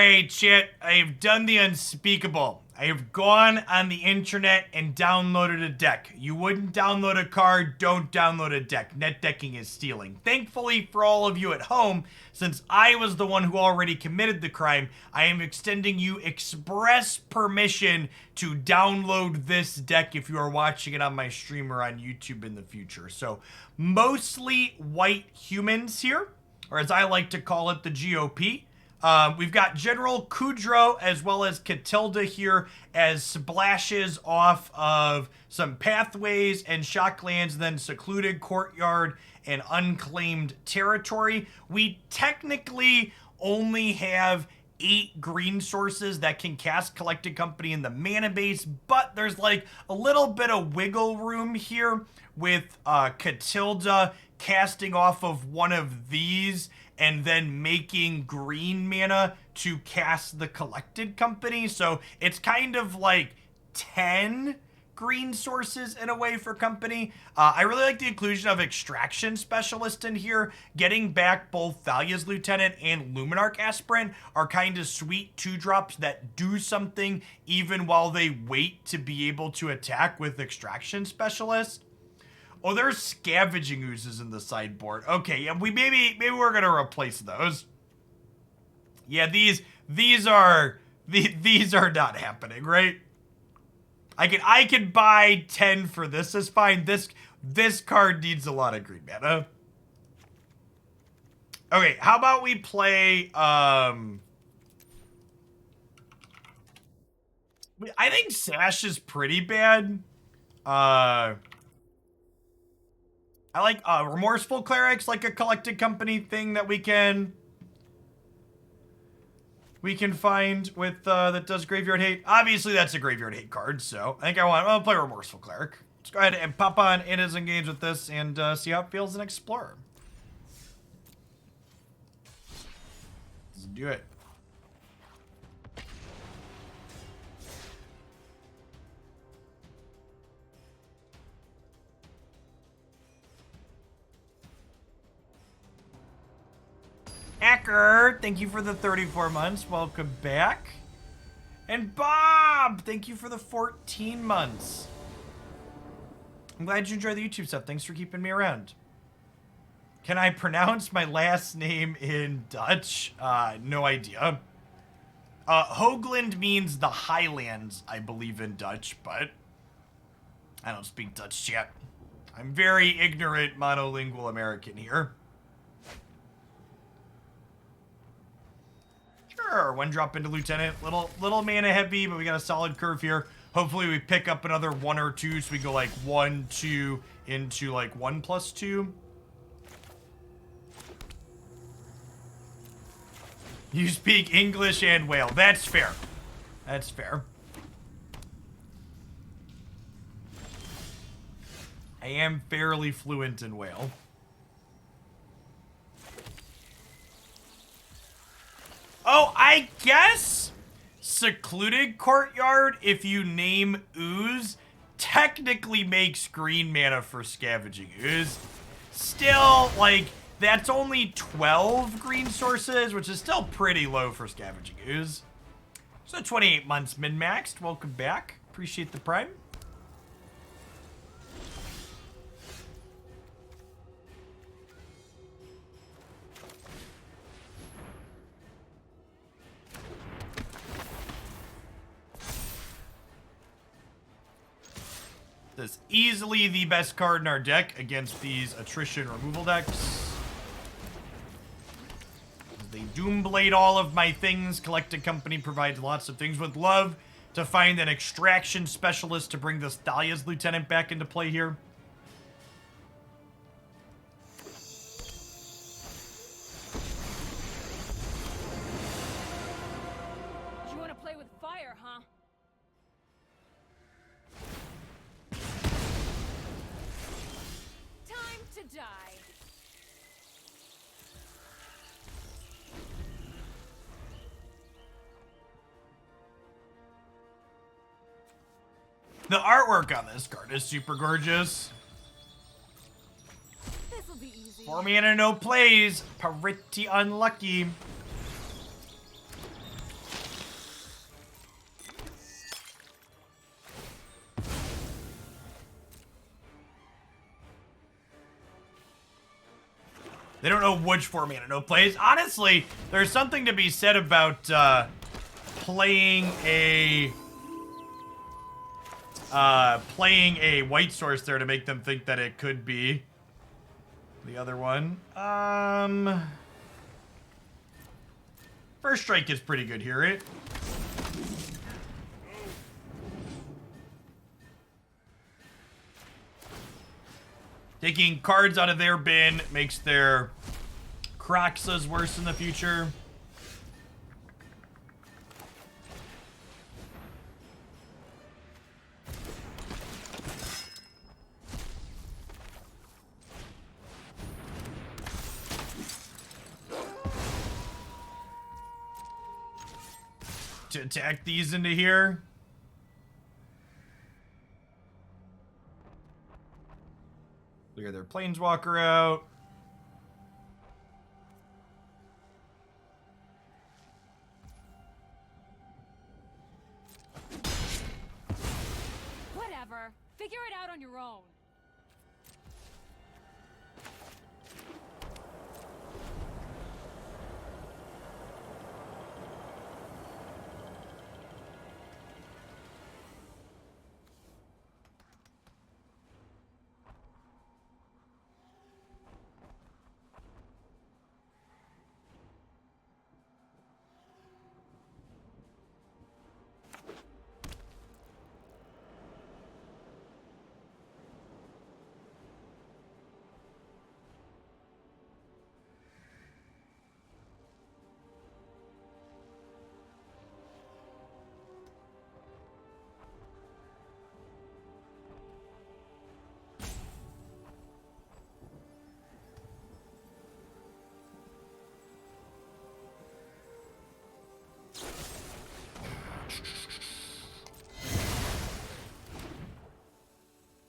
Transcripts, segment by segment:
Alright, chat. I have done the unspeakable. I have gone on the internet and downloaded a deck. You wouldn't download a card, don't download a deck. Net decking is stealing. Thankfully for all of you at home, since I was the one who already committed the crime, I am extending you express permission to download this deck if you are watching it on my stream or on YouTube in the future. So, mostly white humans here, or as I like to call it, the GOP. We've got General Kudro as well as Katilda here as splashes off of some pathways and shocklands, then Secluded Courtyard and Unclaimed Territory. We technically only have 8 green sources that can cast Collected Company in the mana base, but there's like a little bit of wiggle room here with Katilda casting off of one of these and then making green mana to cast the Collected Company. So it's kind of like 10 green sources in a way for Company. I really like the inclusion of Extraction Specialist in here. Getting back both Thalia's Lieutenant and Luminarch Aspirant are kind of sweet 2-drops that do something even while they wait to be able to attack with Extraction Specialist. Oh, there's Scavenging Oozes in the sideboard. Okay, yeah, maybe we're gonna replace those. Yeah, these are not happening, right? I can buy 10 for this. Is fine. This card needs a lot of green mana. Okay, how about we play I think Sash is pretty bad. I like Remorseful Cleric's like a Collected Company thing that we can find with that does Graveyard Hate. Obviously that's a Graveyard Hate card, so I think I'll play Remorseful Cleric. Let's go ahead and pop on in as engaged with this and see how it feels and explore. Let's do it. Acker, thank you for the 34 months. Welcome back. And Bob, thank you for the 14 months. I'm glad you enjoy the YouTube stuff. Thanks for keeping me around. Can I pronounce my last name in Dutch? No idea. Hoogland means the Highlands, I believe, in Dutch, but I don't speak Dutch yet. I'm very ignorant monolingual American here. Sure, 1-drop into Lieutenant. Little mana heavy, but we got a solid curve here. Hopefully we pick up another 1 or 2, so we go like 1, 2 into like 1+2. You speak English and Whale. That's fair. That's fair. I am fairly fluent in Whale. Oh, I guess Secluded Courtyard, if you name Ooze, technically makes green mana for Scavenging Ooze. Still, like, that's only 12 green sources, which is still pretty low for Scavenging Ooze. So 28 months min-maxed. Welcome back. Appreciate the prime. This is easily the best card in our deck against these Attrition removal decks. They Doomblade all of my things. Collected Company provides lots of things. Would love to find an Extraction Specialist to bring this Thalia's Lieutenant back into play here. You want to play with fire, huh? Time to die. The artwork on this card is super gorgeous. This'll be easy. 4 mana, no plays. Pretty unlucky. They don't know which 4 mana no plays. Honestly, there's something to be said about playing a white source there to make them think that it could be the other one. First strike is pretty good here, right? Taking cards out of their bin makes their Croxas worse in the future. To attack these into here. Clear their Planeswalker out. Whatever. Figure it out on your own.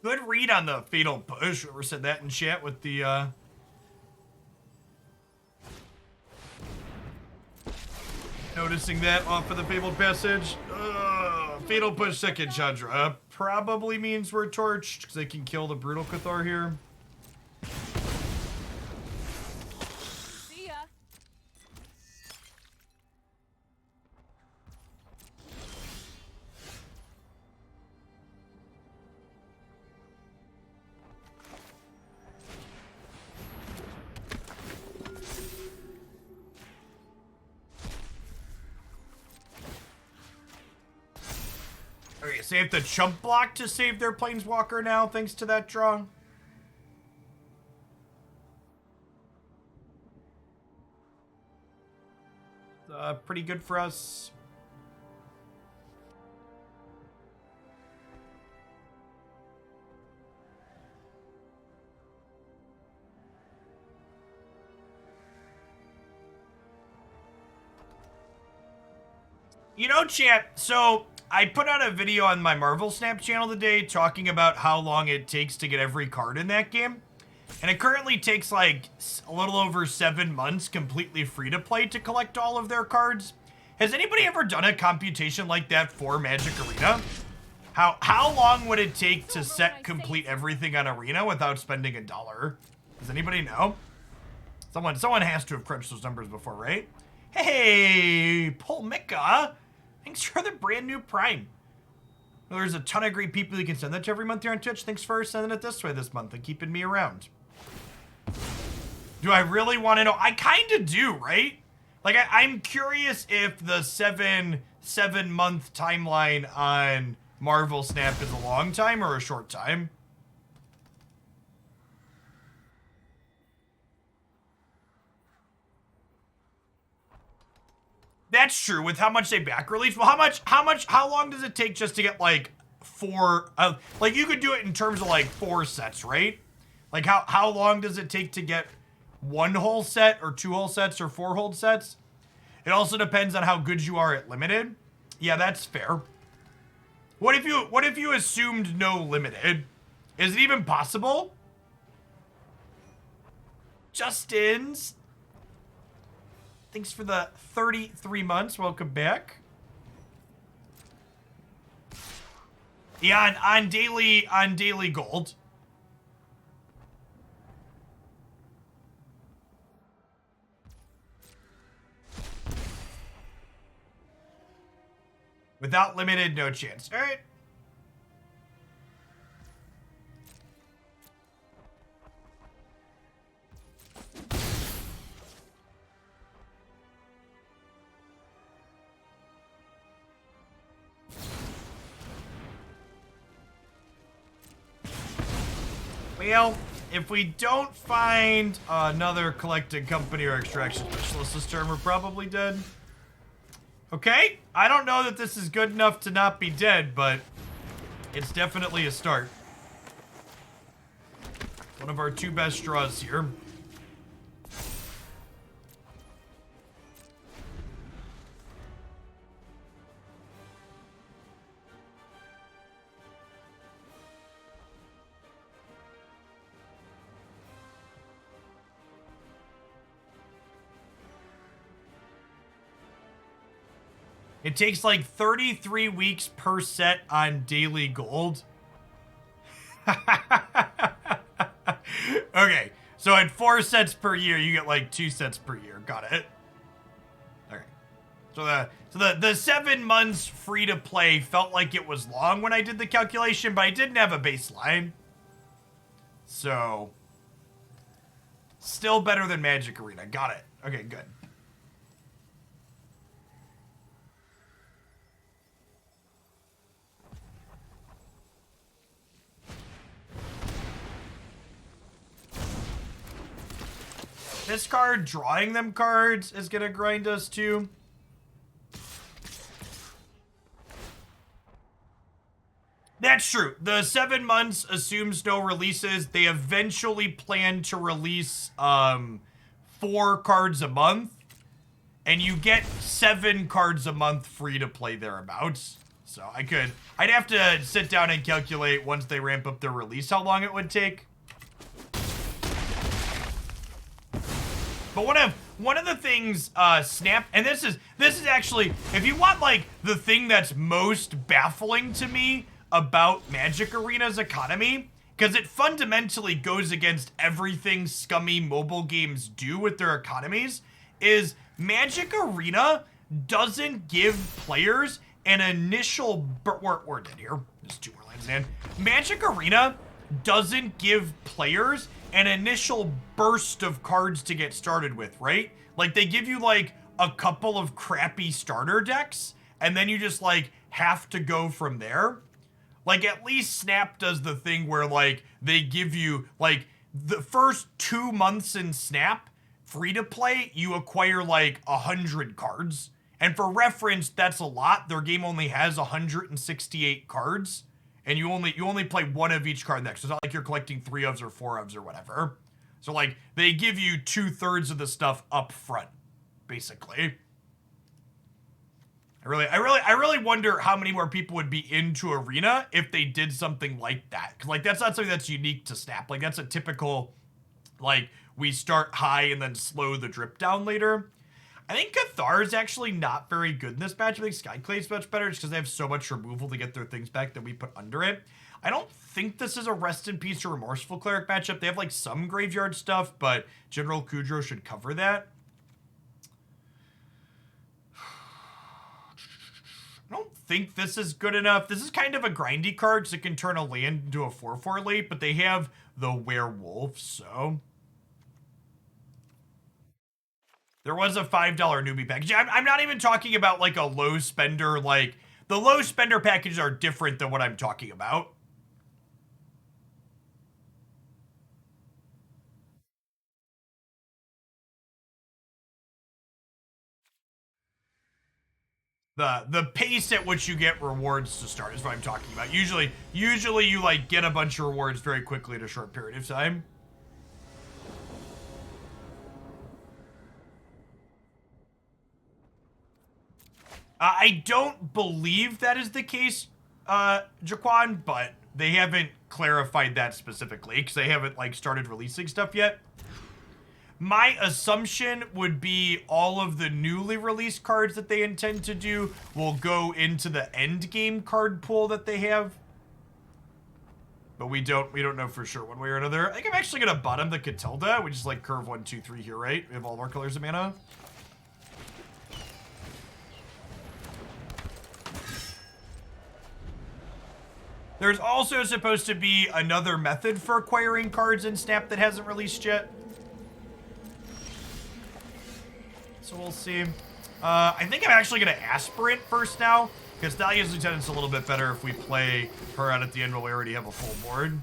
Good read on the Fatal Push. Whoever said that in chat with the, noticing that off of the Fabled Passage. Fatal Push second Chandra. Probably means we're torched, because they can kill the Brutal Cathar here. See ya. Okay, so they have to chump block to save their Planeswalker now, thanks to that draw. Pretty good for us. You know, chat, so I put out a video on my Marvel Snap channel today talking about how long it takes to get every card in that game. And it currently takes like a little over 7 months completely free to play to collect all of their cards. Has anybody ever done a computation like that for Magic Arena? How long would it take to set complete everything on Arena without spending $1? Does anybody know? Someone has to have crunched those numbers before, right? Hey, Polmika. Thanks for the brand new Prime. Well, there's a ton of great people you can send that to every month here on Twitch. Thanks for sending it this way this month and keeping me around. Do I really want to know? I kind of do, right? Like, I'm curious if the seven month timeline on Marvel Snap is a long time or a short time. That's true. With how much they back release, well, how long does it take just to get like 4? Like you could do it in terms of like 4 sets, right? Like how long does it take to get 1 whole set or 2 whole sets or 4 whole sets? It also depends on how good you are at limited. Yeah, that's fair. What if you assumed no limited? Is it even possible? Justin's. Thanks for the 33 months. Welcome back. Yeah, on daily gold. Without limited, no chance. All right. Well, if we don't find another collecting company or extraction specialist this turn, we're probably dead. Okay, I don't know that this is good enough to not be dead, but it's definitely a start. One of our 2 best draws here. It takes like 33 weeks per set on daily gold. Okay, so at 4 sets per year, you get like 2 sets per year. Got it. Okay. So the 7 months free to play felt like it was long when I did the calculation, but I didn't have a baseline. So still better than Magic Arena. Got it. Okay, good. This card, drawing them cards, is gonna grind us too. That's true. The 7 months assumes no releases. They eventually plan to release 4 cards a month. And you get 7 cards a month free to play thereabouts. So I'd have to sit down and calculate once they ramp up their release how long it would take. But one of the things Snap, and this is actually, if you want like the thing that's most baffling to me about Magic Arena's economy, because it fundamentally goes against everything scummy mobile games do with their economies, is Magic Arena doesn't give players an initial, we're dead here, there's 2 more lines in. Magic Arena doesn't give players an initial burst of cards to get started with, right? Like, they give you, like, a couple of crappy starter decks, and then you just, like, have to go from there. Like, at least Snap does the thing where, like, they give you, like, the first 2 months in Snap, free to play, you acquire, like, 100 cards. And for reference, that's a lot. Their game only has 168 cards. And you only play 1 of each card next. So it's not like you're collecting 3 ofs or 4 ofs or whatever. So like they give you 2/3 of the stuff up front, basically. I really wonder how many more people would be into Arena if they did something like that. Cause like that's not something that's unique to Snap. Like that's a typical, like we start high and then slow the drip down later. I think Cathar is actually not very good in this match. I think Skyclave's much better just because they have so much removal to get their things back that we put under it. I don't think this is a Rest in Peace or Remorseful Cleric matchup. They have like some graveyard stuff, but General Kudro should cover that. I don't think this is good enough. This is kind of a grindy card because it can turn a land into a 4/4 late, but they have the Werewolf, so... There was a $5 newbie package. I'm not even talking about like a low spender, like the low spender packages are different than what I'm talking about. The pace at which you get rewards to start is what I'm talking about. Usually you like get a bunch of rewards very quickly in a short period of time. I don't believe that is the case, Jaquan, but they haven't clarified that specifically because they haven't like started releasing stuff yet. My assumption would be all of the newly released cards that they intend to do will go into the end game card pool that they have. But we don't know for sure one way or another. I think I'm actually gonna bottom the Katilda. We just like curve 1, 2, 3 here, right? We have all of our colors of mana. There's also supposed to be another method for acquiring cards in Snap that hasn't released yet. So we'll see. I think I'm actually going to Aspirant first now, because Thalia's Lieutenant's a little bit better if we play her out at the end while we already have a full board.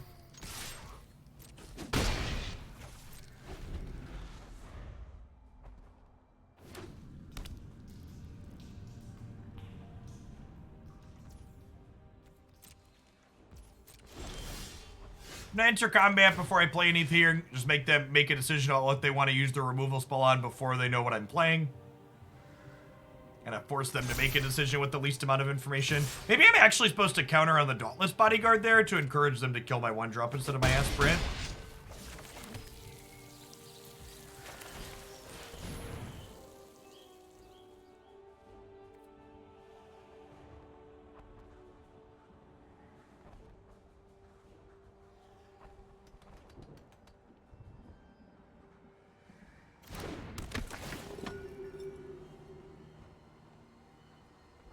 I'm gonna enter combat before I play anything here. Just make them make a decision on what they want to use their removal spell on before they know what I'm playing. And I force them to make a decision with the least amount of information. Maybe I'm actually supposed to counter on the Dauntless Bodyguard there to encourage them to kill my 1-drop instead of my Aspirant.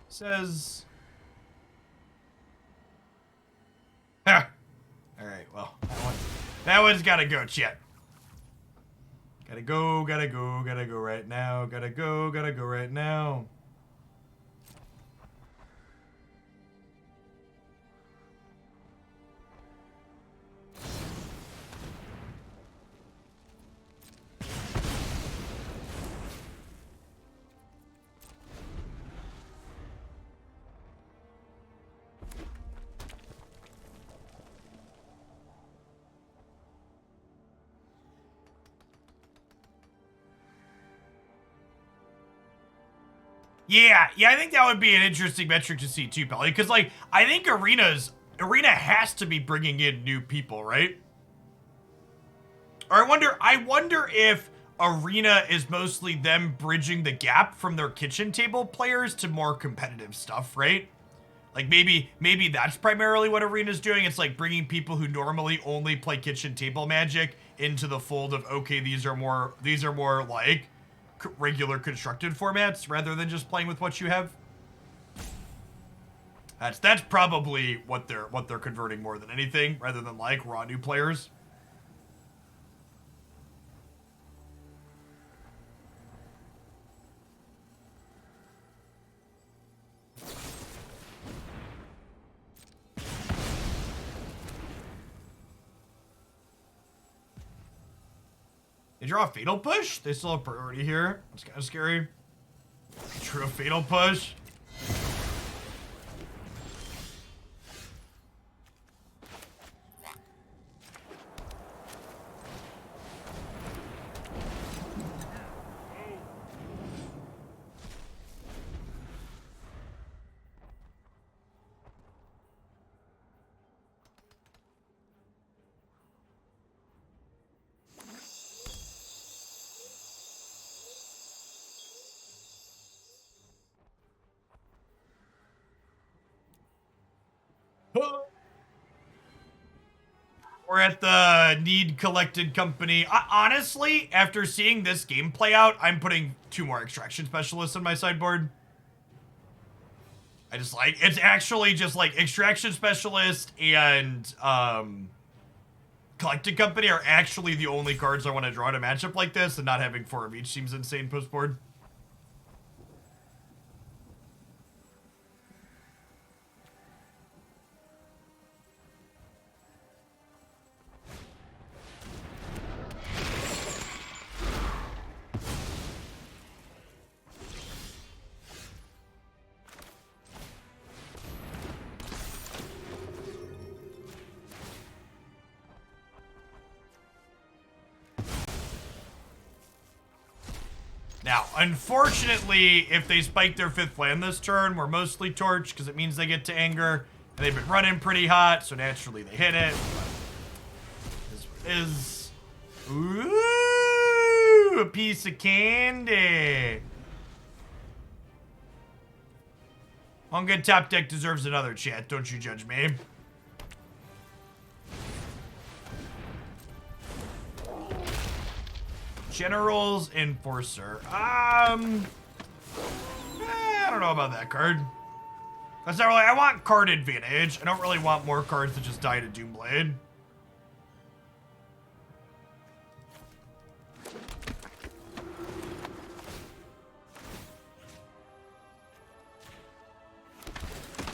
Says... Huh. Alright, well, that one's gotta go, chat. Gotta go right now. Gotta go right now. Yeah, I think that would be an interesting metric to see too, Pelly. Because, like, I think Arena has to be bringing in new people, right? Or I wonder if Arena is mostly them bridging the gap from their kitchen table players to more competitive stuff, right? Like, maybe that's primarily what Arena's doing. It's like bringing people who normally only play kitchen table Magic into the fold of, okay, these are more like regular constructed formats rather than just playing with what you have. That's probably what they're converting more than anything, rather than like raw new players. They draw a Fatal Push? They still have priority here. That's kind of scary. Drew a Fatal Push. We're at the Need Collected Company. Honestly, after seeing this game play out, I'm putting 2 more Extraction Specialists on my sideboard. I just like, it's actually just like Extraction Specialist and Collected Company are actually the only cards I want to draw in a matchup like this, and not having 4 of each seems insane post board. Now, unfortunately, if they spike their 5th land this turn, we're mostly torched because it means they get to anger. And they've been running pretty hot, so naturally they hit it. But this is... Ooh, a piece of candy. One good top deck deserves another, chat. Don't you judge me. General's Enforcer. I don't know about that card. That's not really, I want card advantage. I don't really want more cards that just die to Doomblade.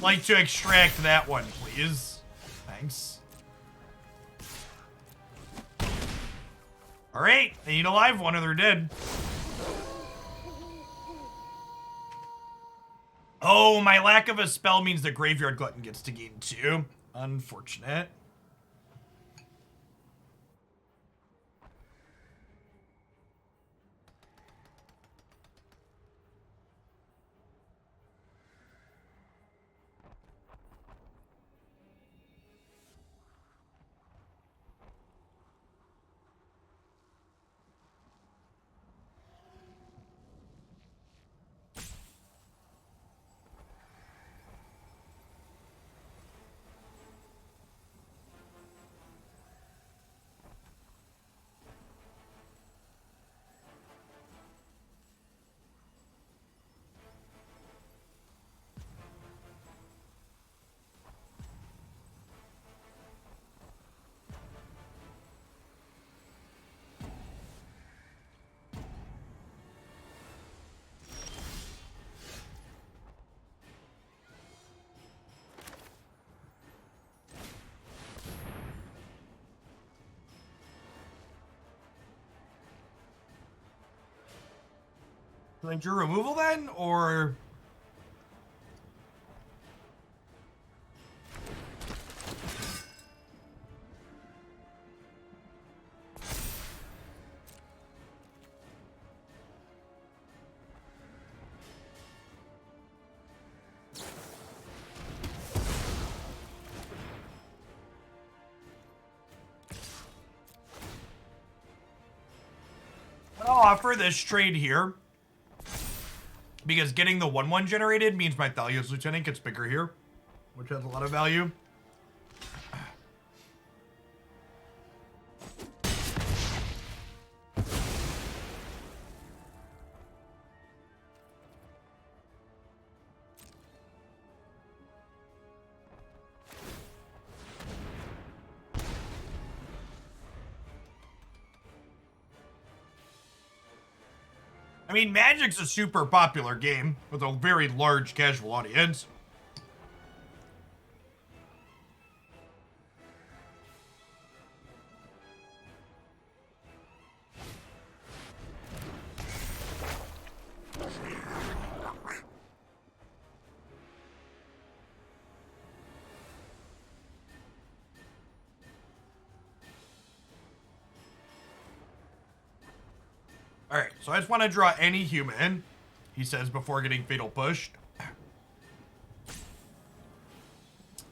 Like to extract that one, please. Thanks. All right, they need a live one or they're dead. Oh, my lack of a spell means the Graveyard Glutton gets to gain 2. Unfortunate. Like your removal then, or? I'll offer this trade here. Because getting the 1/1 generated means my Thalia's Lieutenant gets bigger here, which has a lot of value. I mean, Magic's a super popular game with a very large casual audience. Alright, so I just want to draw any human, he says, before getting Fatal Pushed.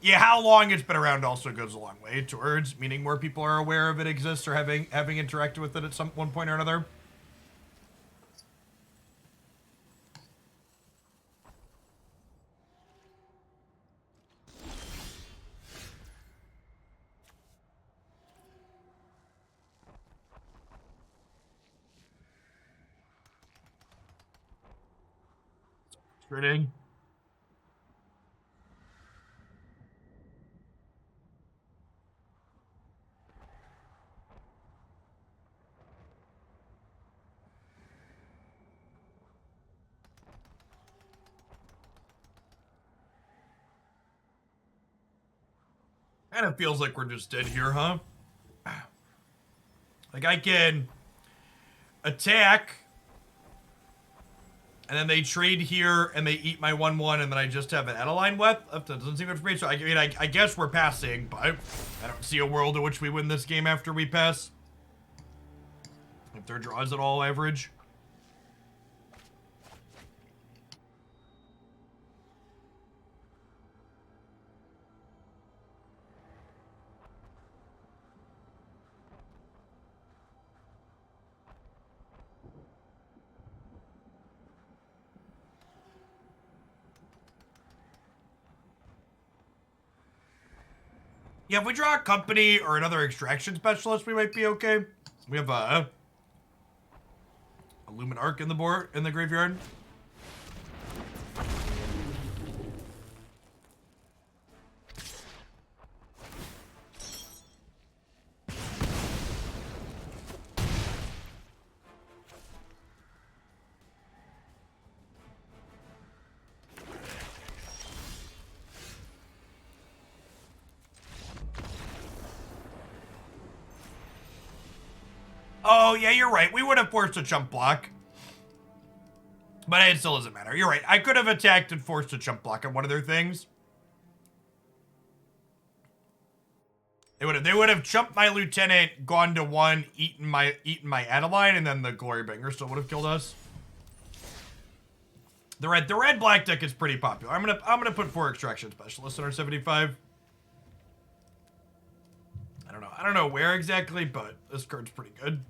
Yeah, how long it's been around also goes a long way towards meaning more people are aware of it exists or having interacted with it at one point or another. Trading. Kind of feels like we're just dead here, huh? Like I can attack, and then they trade here, and they eat my 1/1, and then I just have an Adeline Weth. That doesn't seem good for me. So I mean, I guess we're passing, but I don't see a world in which we win this game after we pass. If their draws at all average. Yeah, if we draw a company or another extraction specialist, we might be okay. We have a Luminarch in the graveyard. Oh, yeah, you're right. We would have forced a chump block. But it still doesn't matter. You're right. I could have attacked and forced a chump block on one of their things. They would have chumped my lieutenant, gone to 1, eaten my Adeline, and then the Glorybringer still would have killed us. The red black deck is pretty popular. I'm gonna put 4 extraction specialists in our 75. I don't know where exactly, but this card's pretty good.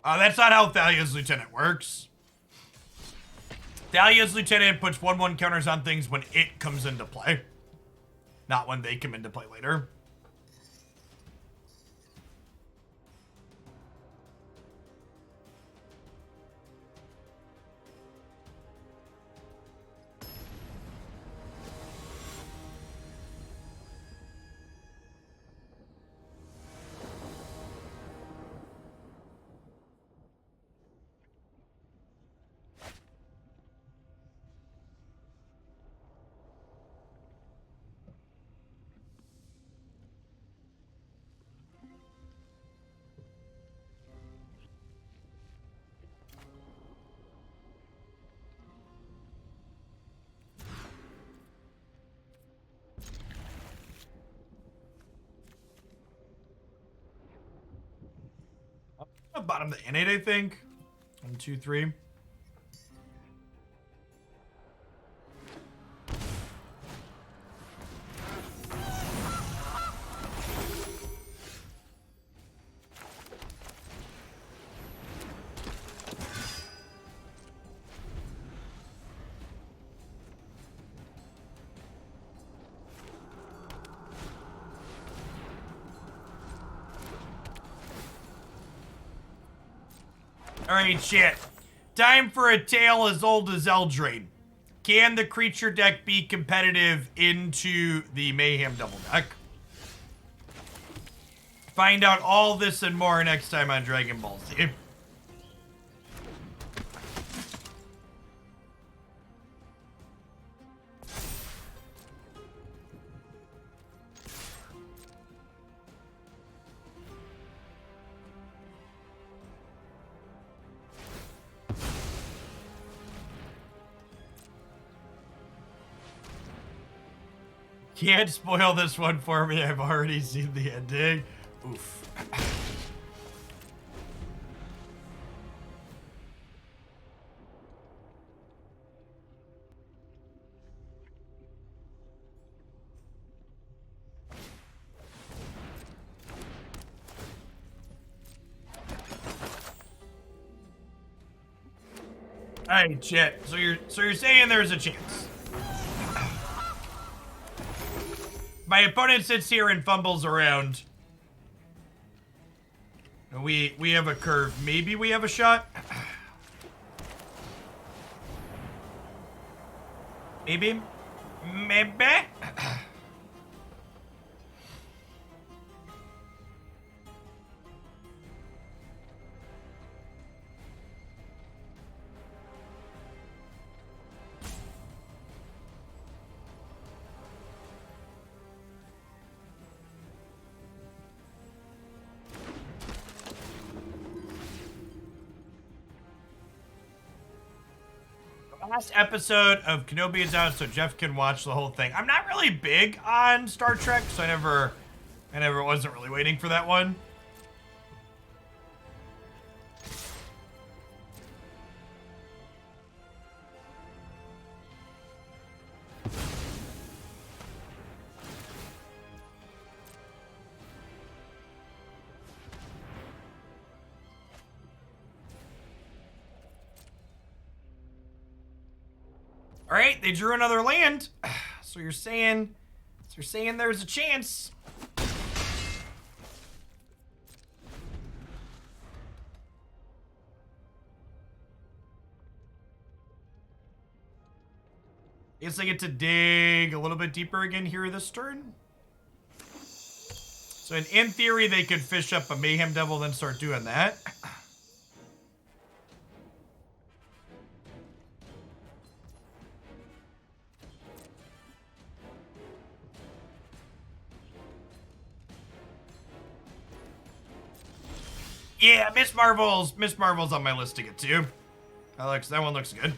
That's not how Thalia's Lieutenant works. Thalia's Lieutenant puts 1/1 counters on things when it comes into play. Not when they come into play later. Bottom of the innate, I think. 1, 2, 3. Alright, shit. Time for a tale as old as Eldraine. Can the creature deck be competitive into the Mayhem double deck? Find out all this and more next time on Dragon Ball Z. Can't spoil this one for me. I've already seen the ending. Oof. Alright, shit. So you're saying there's a chance. My opponent sits here and fumbles around. We have a curve. Maybe we have a shot. Maybe. Maybe. Last episode of Kenobi is out, so Jeff can watch the whole thing. I'm not really big on Star Trek, so I never wasn't really waiting for that one. All right, they drew another land. So you're saying there's a chance. I guess I get to dig a little bit deeper again here this turn. So in theory, they could fish up a Mayhem Devil, then start doing that. Yeah, Miss Marvel's on my list to get to. That one looks good.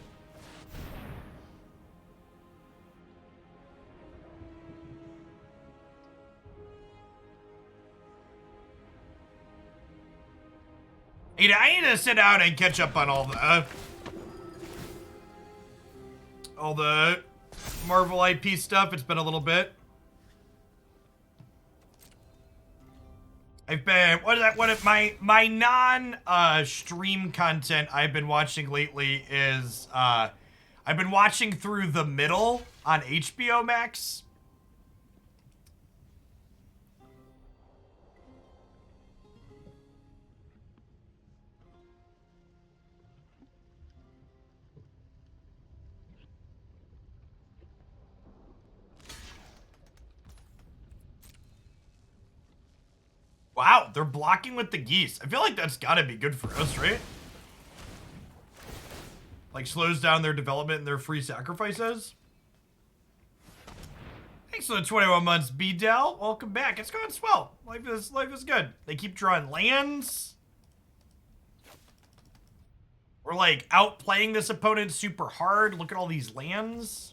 I need to sit down and catch up on all the Marvel IP stuff. It's been a little bit. I've been my non stream content I've been watching lately is I've been watching through The Middle on HBO Max. Wow, they're blocking with the geese. I feel like that's gotta be good for us, right? Like, slows down their development and their free sacrifices. Thanks for the 21 months, B-Dell. Welcome back. It's going swell. Life is good. They keep drawing lands. We're, like, outplaying this opponent super hard. Look at all these lands.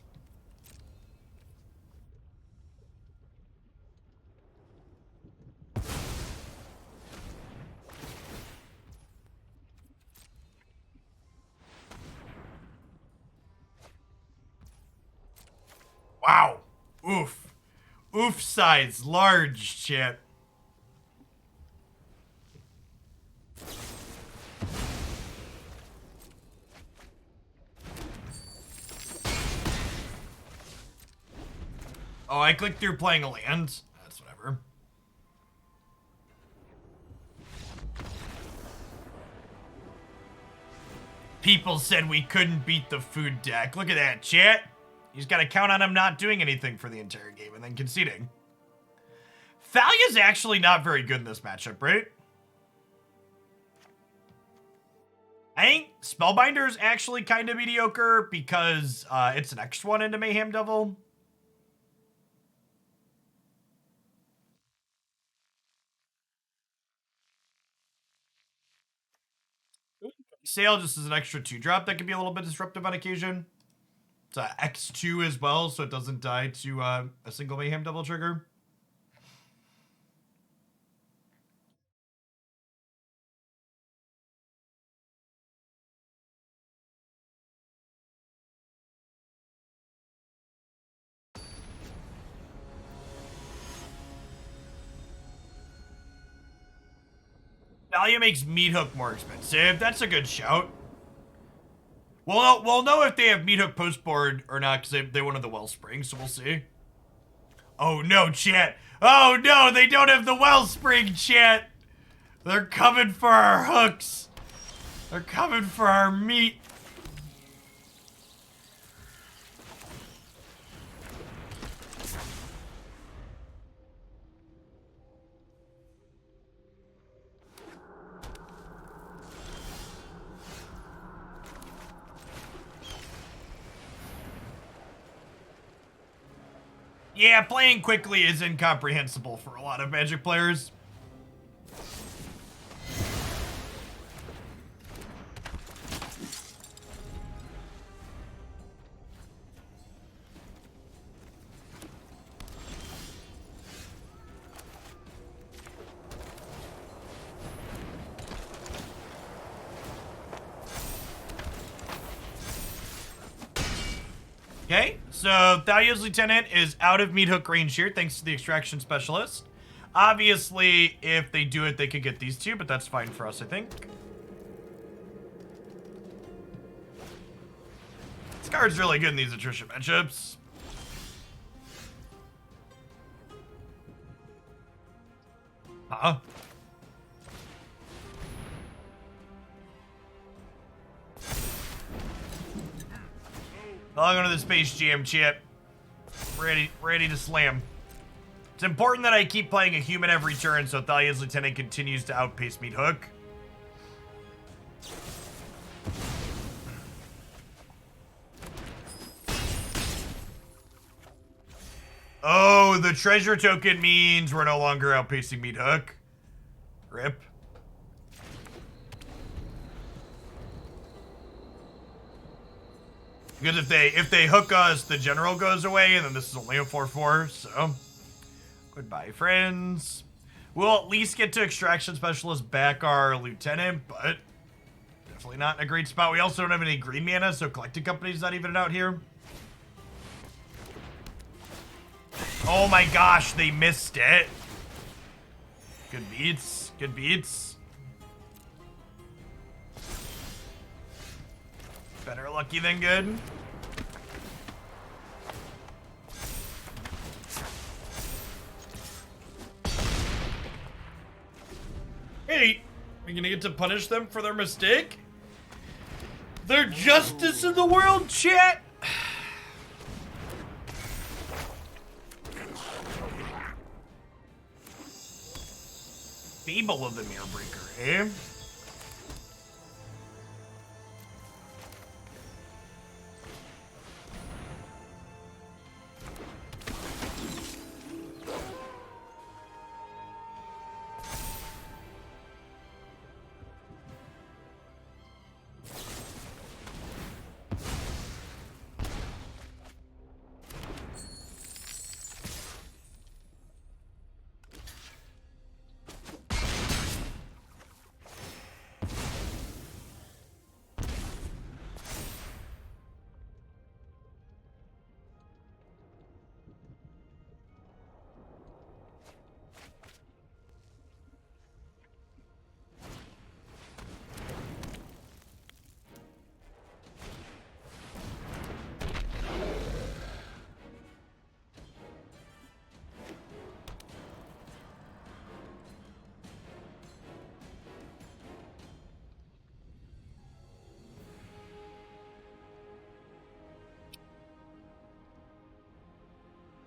Wow. Oof. Oof size. Large, chat. Oh, I clicked through playing a land. That's whatever. People said we couldn't beat the food deck. Look at that, chat. You just gotta count on him not doing anything for the entire game and then conceding. Thalia's actually not very good in this matchup, right? I think Spellbinder's actually kind of mediocre because it's an extra one into Mayhem Devil. Sail just is an extra 2-drop that can be a little bit disruptive on occasion. It's X2 as well, so it doesn't die to a single Mayhem Devil trigger. Thalia makes Meat Hook more expensive. That's a good shout. We'll know if they have Meat Hook postboard or not because they wanted the Wellspring, so we'll see. Oh no, chat. Oh no, they don't have the Wellspring, chat. They're coming for our hooks. They're coming for our meat. Yeah, playing quickly is incomprehensible for a lot of Magic players. Okay, so Thalia's Lieutenant is out of Meat Hook range here, thanks to the Extraction Specialist. Obviously, if they do it, they could get these two, but that's fine for us, I think. This card's really good in these Attrition matchups. Huh? Log onto the Space Jam, chip. Ready to slam. It's important that I keep playing a human every turn so Thalia's Lieutenant continues to outpace Meat Hook. Oh, the treasure token means we're no longer outpacing Meat Hook. Rip. Because if they hook us, the general goes away, and then this is only a 4/4, so goodbye, friends. We'll at least get to Extraction Specialist back our Lieutenant, but definitely not in a great spot. We also don't have any green mana, so Collecting Company's not even out here. Oh my gosh, they missed it. Good beats, good beats. Better lucky than good. Hey, are you gonna get to punish them for their mistake? Their justice in the world, chat! Fable of the Mirrorbreaker, eh?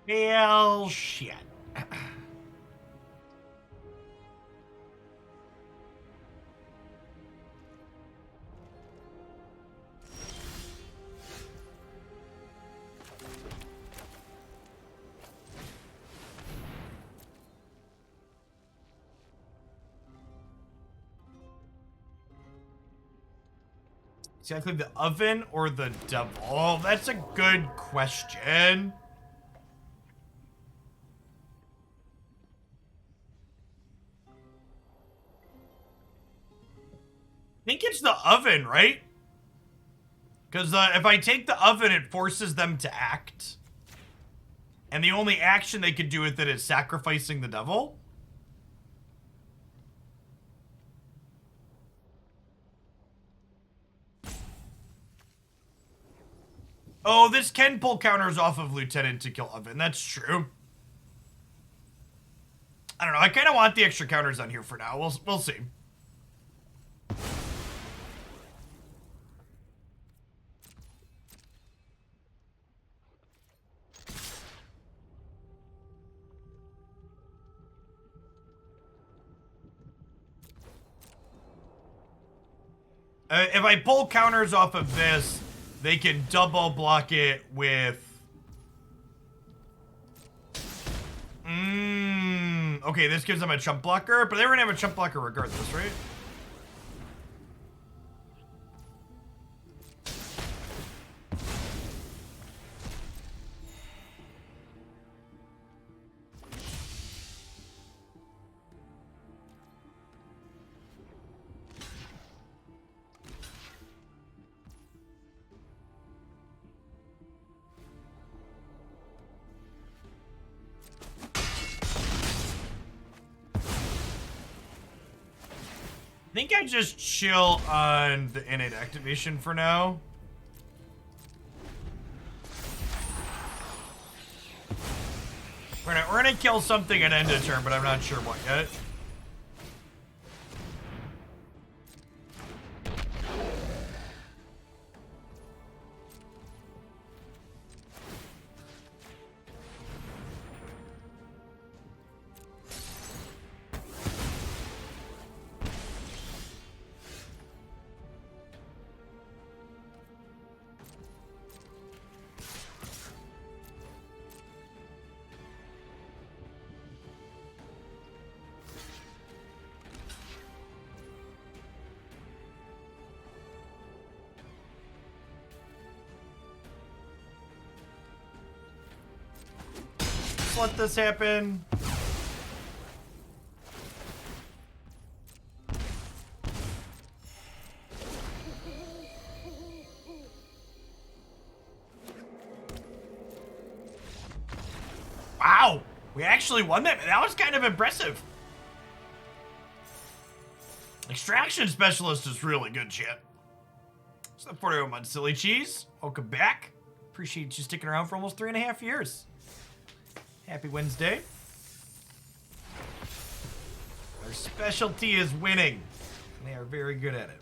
Well, shit. Exactly, the oven or the devil? Oh, that's a good question. I think it's the oven, right? Because if I take the oven, it forces them to act. And the only action they could do with it is sacrificing the devil. Oh, this can pull counters off of Lieutenant to kill Oven. That's true. I don't know. I kind of want the extra counters on here for now. We'll see. If I pull counters off of this, they can double block it with... Okay, this gives them a chump blocker, but they were gonna have a chump blocker regardless, right? I think I just chill on the innate activation for now. We're gonna kill something at end of turn, but I'm not sure what yet. just let this happen? Wow, we actually won that. That was kind of impressive. Extraction Specialist is really good, chat. So 41 months, Silly Cheese. Welcome back. Appreciate you sticking around for almost 3.5 years. Happy Wednesday. Our specialty is winning. And they are very good at it.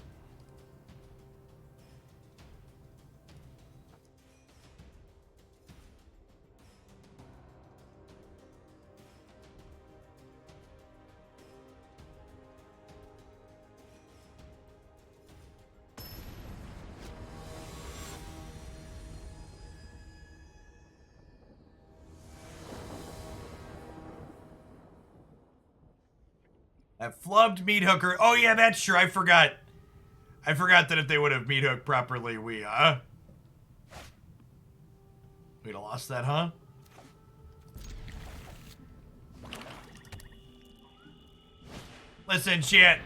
That flubbed meat hooker. Oh yeah, that's true. I forgot. I forgot that if they would have meat hooked properly, we'd have lost that, huh? Listen, chat.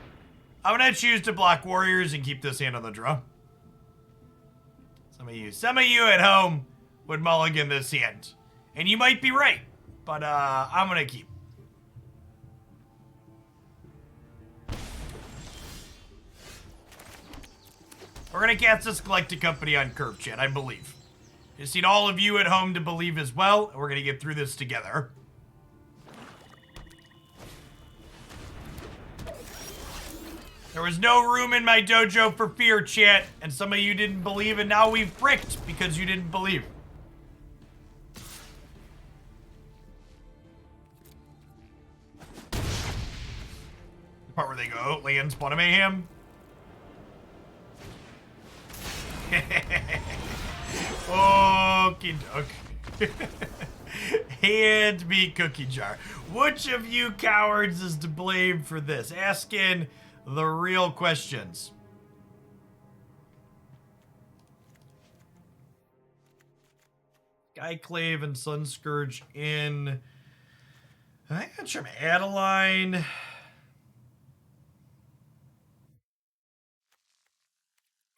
I'm gonna choose to block warriors and keep this hand on the draw. Some of you at home would mulligan this hand, and you might be right, but I'm gonna keep. We're gonna cast this Galactic Company on curve, chat, I believe. Just need all of you at home to believe as well, and we're gonna get through this together. There was no room in my dojo for fear, chat, and some of you didn't believe, and now we've bricked because you didn't believe. The part where they go, land spawn of mayhem. Okie doke. Hand me cookie jar. Which of you cowards is to blame for this? Asking the real questions. Skyclave and Sunscourge in. I think that's from Adeline.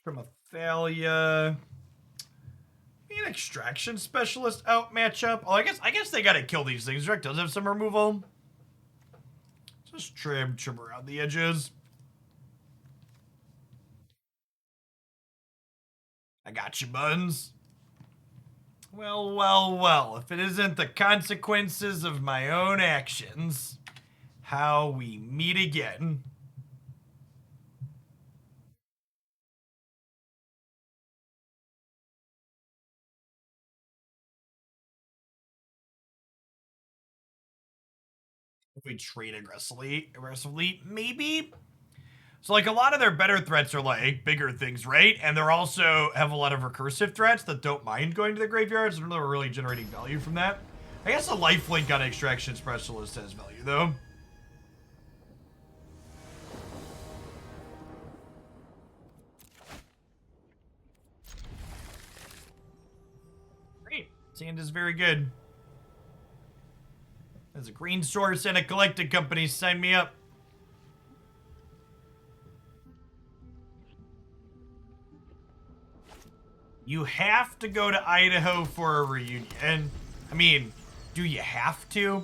From a Thalia. An Extraction Specialist out matchup. Oh, I guess they gotta kill these things. Rick does have some removal. Just trim around the edges. I got you, buns. Well, well, well. If it isn't the consequences of my own actions, how we meet again. If we trade aggressively, maybe. So like a lot of their better threats are like bigger things, right? And they're also have a lot of recursive threats that don't mind going to the graveyards. So they're really generating value from that. I guess a lifelink on Extraction Specialist has value though. Great. Sand is very good. There's a green source and a Galactic Company. Sign me up. You have to go to Idaho for a reunion. I mean, do you have to?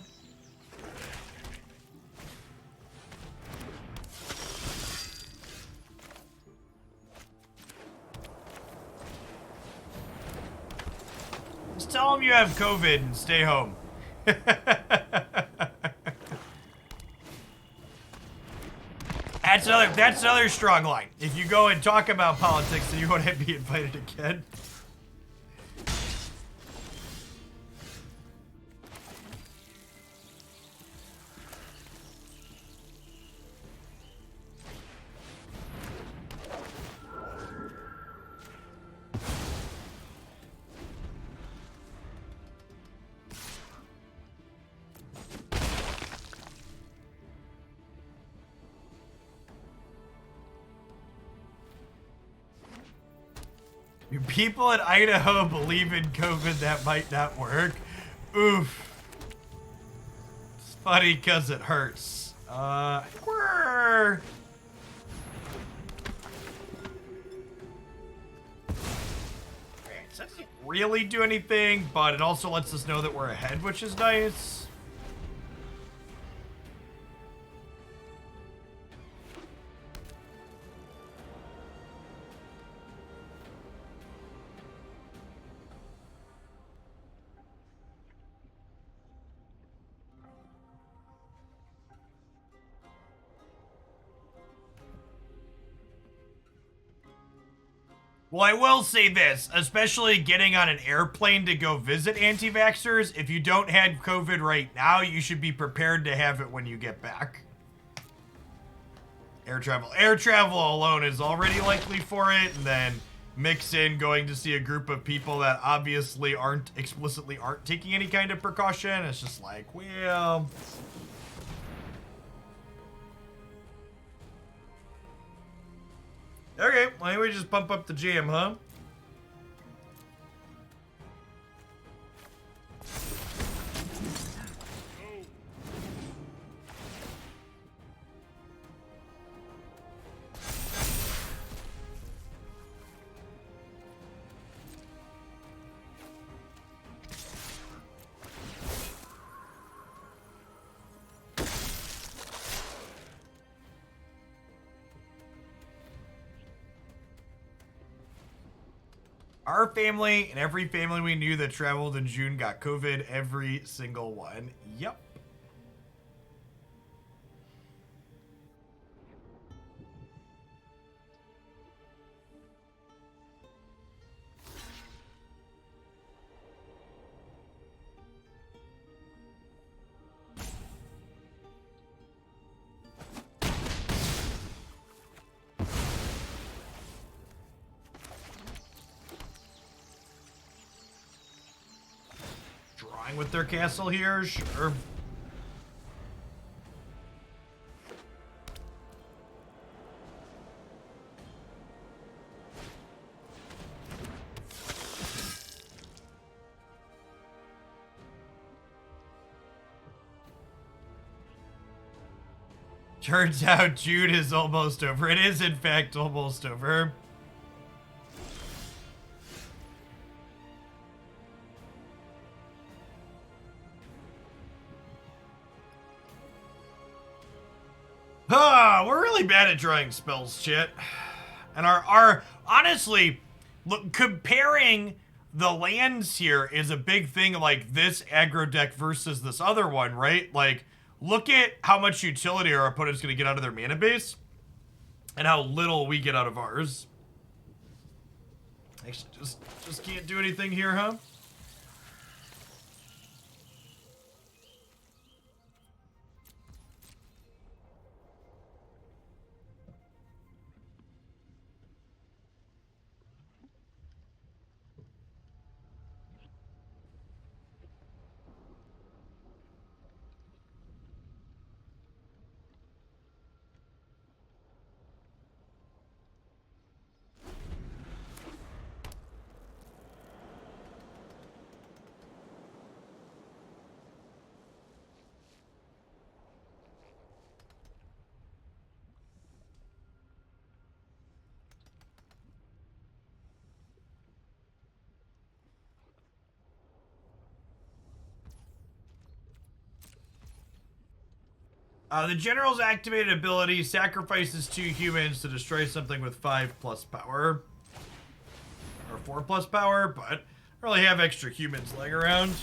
Just tell them you have COVID and stay home. That's another strong line. If you go and talk about politics, then you won't be invited again. Do people in Idaho believe in COVID? That might not work. Oof. Funny because it hurts. I think we're... That doesn't really do anything, but it also lets us know that we're ahead, which is nice. Well, I will say this, especially getting on an airplane to go visit anti-vaxxers, if you don't have COVID right now, you should be prepared to have it when you get back. Air travel alone is already likely for it, and then mix in going to see a group of people that obviously explicitly aren't taking any kind of precaution. It's just like, well... Okay, why don't we just bump up the jam, huh? Our family and every family we knew that traveled in June got COVID. Every single one. Yep. With their castle here, sure. Turns out June is almost over. It is, in fact, almost over. We're really bad at drawing spells, chat. And our honestly, look, comparing the lands here is a big thing, like this aggro deck versus this other one, right? Like, look at how much utility our opponent's going to get out of their mana base and how little we get out of ours. Actually, just can't do anything here, huh? The General's activated ability sacrifices 2 humans to destroy something with 5+ power. Or 4+ power, but I don't really have extra humans laying around.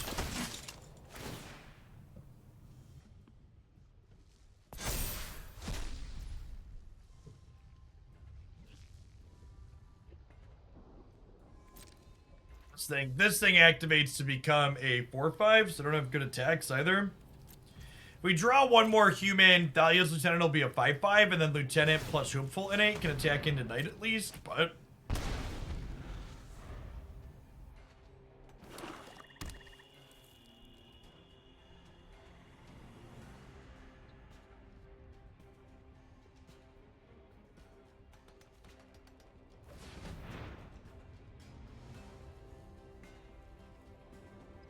This thing activates to become a 4/5, so I don't have good attacks either. We draw one more human, Thalia's Lieutenant will be a 5/5, and then Lieutenant plus Hopeful Innate can attack into Knight at least, but...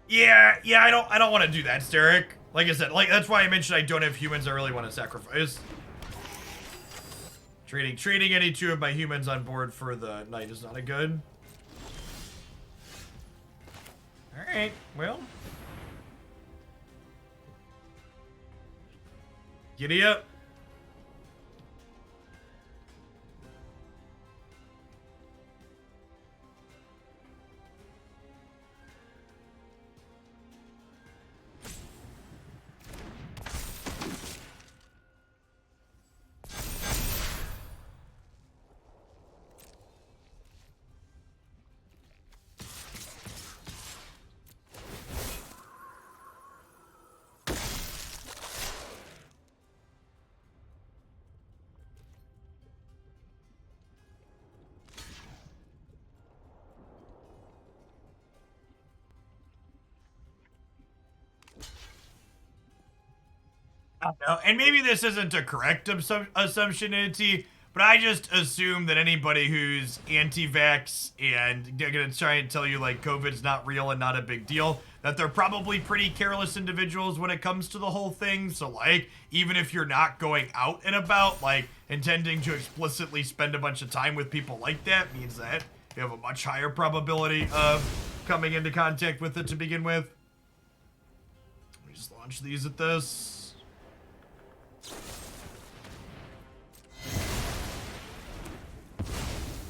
Yeah, I don't want to do that, Steric. Like I said, like that's why I mentioned I don't have humans I really want to sacrifice. Trading any 2 of my humans on board for the knight is not a good. Alright, well. Giddy up. I don't know. And maybe this isn't a correct assumptionity, but I just assume that anybody who's anti-vax and they're gonna try and tell you like COVID's not real and not a big deal, that they're probably pretty careless individuals when it comes to the whole thing. So like, even if you're not going out and about, like intending to explicitly spend a bunch of time with people like that means that you have a much higher probability of coming into contact with it to begin with. Let me just launch these at this.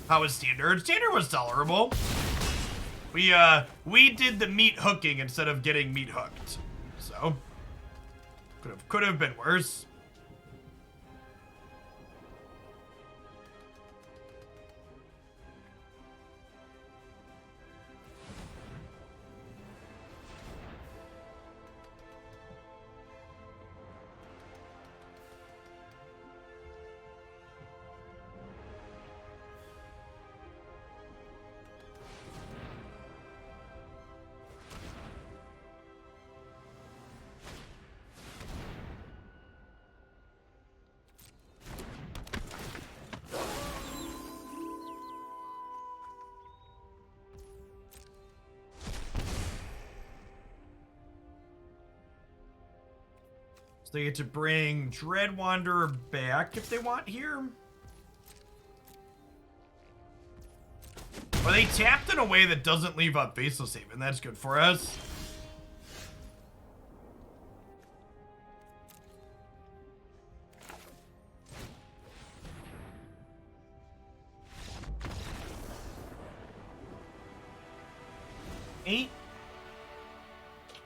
How was Standard? Standard was tolerable. We did the meat hooking instead of getting meat hooked. So could have been worse. They get to bring Dread Wanderer back if they want here. Or they tapped in a way that doesn't leave up Faceless Haven. That's good for us. Eight.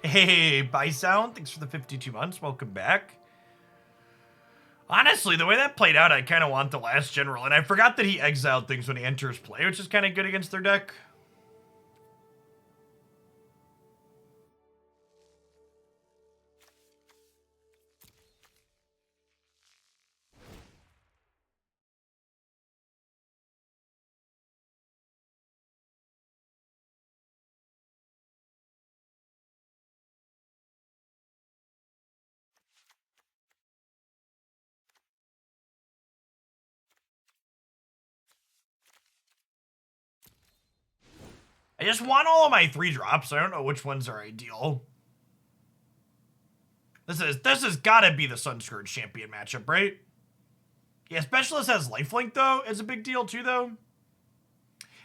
Hey, By Sound, thanks for the 52 months. Welcome back. Honestly, the way that played out, I kind of want the last general, and I forgot that he exiled things when he enters play, which is kind of good against their deck. I just want all of my 3-drops. I don't know which ones are ideal. This has gotta be the Sunscourge Champion matchup, right? Yeah, Specialist has lifelink though, is a big deal too though.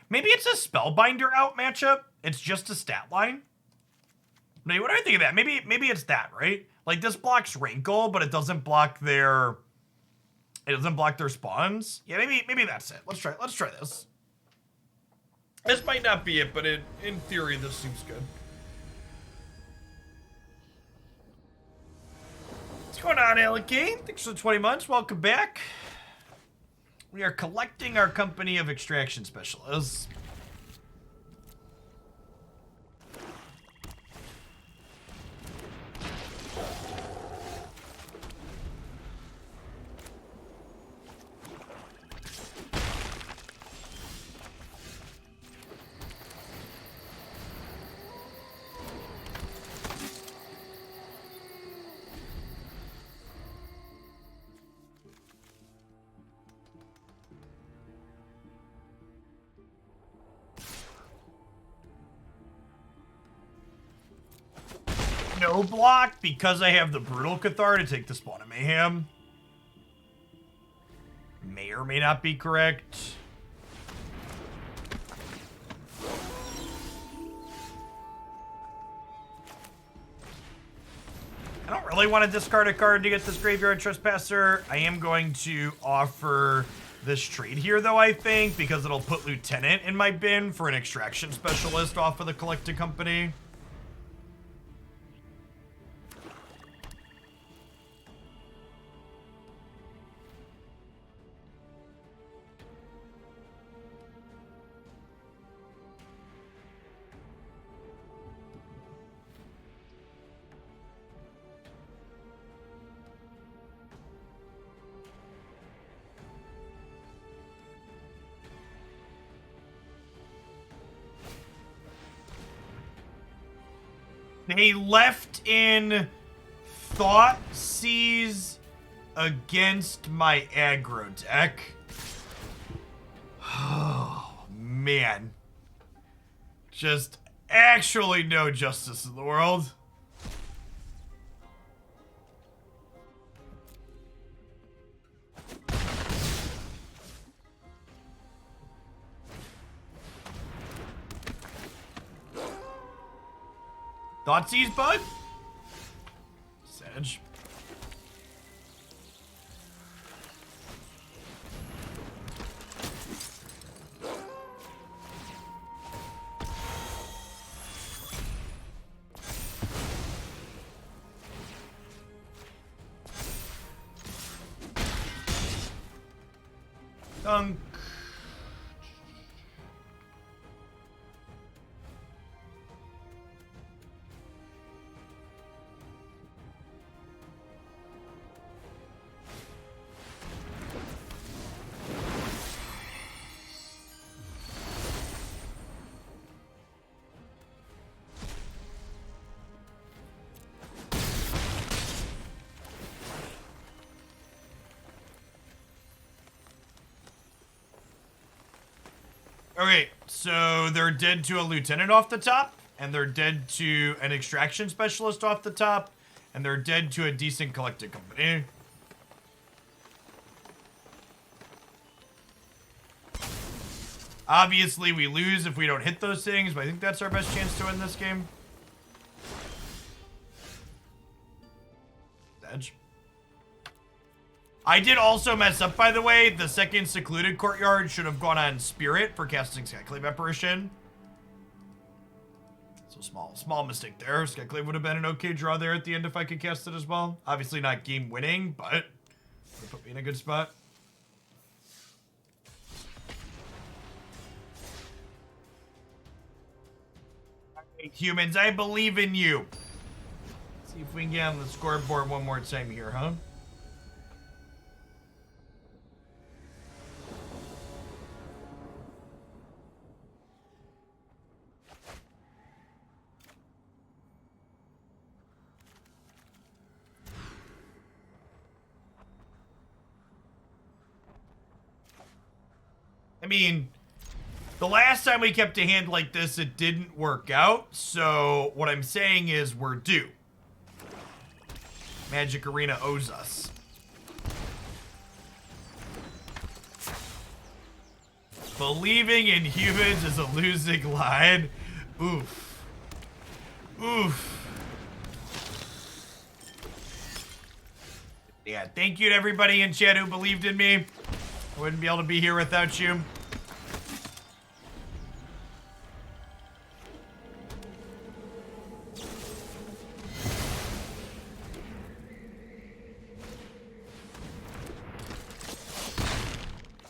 Maybe it's a Spellbinder out matchup. It's just a stat line. Maybe, what do I think of that? Maybe it's that, right? Like this blocks Rankle, but it doesn't block their spawns. Yeah, maybe that's it. Let's try this. This might not be it, but in theory, this seems good. What's going on, Alec? Thanks for the 20 months. Welcome back. We are collecting our company of extraction specialists. no block because I have the Brutal Cathar to take the Spawn of Mayhem. May or may not be correct. I don't really want to discard a card to get this Graveyard Trespasser. I am going to offer this trade here, though, I think, because it'll put Lieutenant in my bin for an Extraction Specialist off of the Collected Company. They left in Thoughtseize against my aggro deck. Oh, man. Just actually no justice in the world. Thoughtseize, bud? Sedge. Dunk. Okay, so they're dead to a Lieutenant off the top, and they're dead to an Extraction Specialist off the top, and they're dead to a decent Collected Company. Obviously, we lose if we don't hit those things, but I think that's our best chance to win this game. Edge. I did also mess up, by the way. The second Secluded Courtyard should have gone on Spirit for casting Skyclave Apparition. So small mistake there. Skyclave would have been an okay draw there at the end if I could cast it as well. Obviously not game winning, but would put me in a good spot. Alright, humans, I believe in you. Let's see if we can get on the scoreboard one more time here, huh? I mean, the last time we kept a hand like this, it didn't work out. So what I'm saying is we're due. Magic Arena owes us. Believing in humans is a losing line. Oof. Oof. Yeah, thank you to everybody in chat who believed in me. I wouldn't be able to be here without you.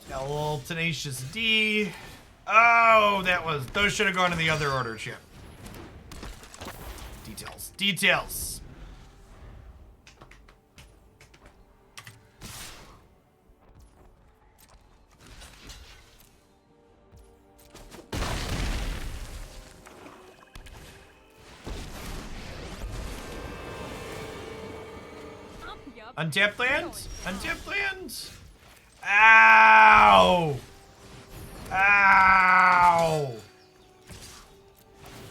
Got a little Tenacious D. Oh, those should have gone in the other order chip. Details. Untapped lands? Untapped lands? Ow! Ow!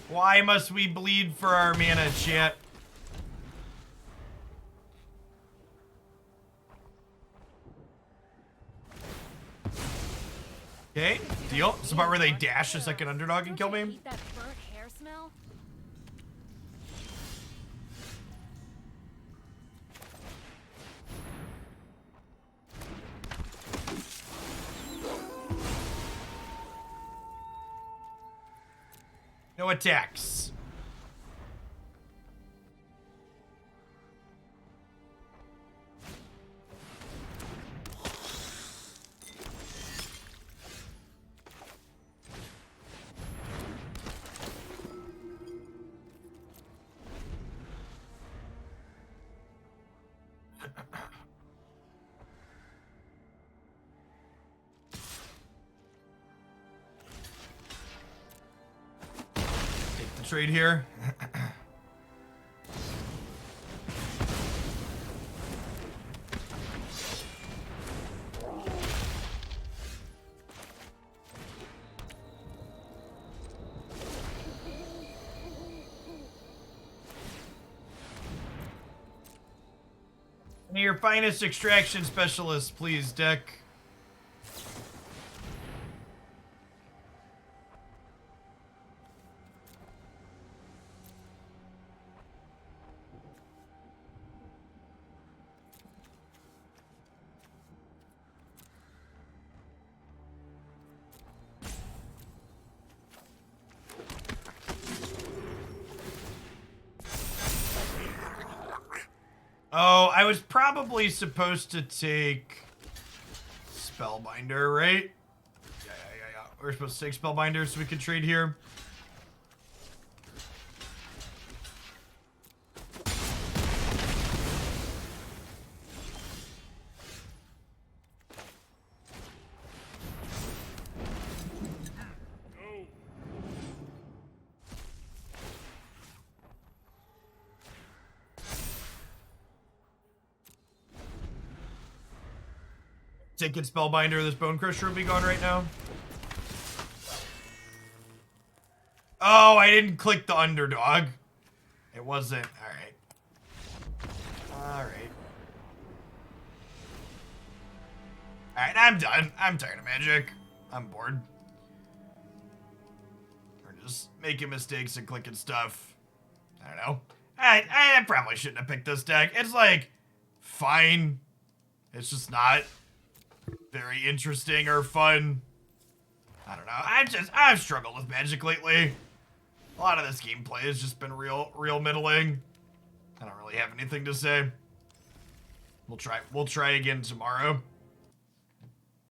Why must we bleed for our mana, chat? Okay, deal. It's about where they dash a second underdog and kill me. Eat that burnt hair smell? No attacks. Trade here. Your finest extraction specialist, please, deck. Oh, I was probably supposed to take Spellbinder, right? Yeah. We're supposed to take Spellbinder so we can trade here. Taking Spellbinder, this Bone Crusher will be gone right now. Oh, I didn't click the underdog. It wasn't. Alright, I'm done. I'm tired of Magic. I'm bored. We're just making mistakes and clicking stuff. I don't know. I probably shouldn't have picked this deck. It's like, fine. It's just not very interesting or fun. I don't know. I've struggled with Magic lately. A lot of this gameplay has just been real middling. I don't really have anything to say. We'll try again tomorrow.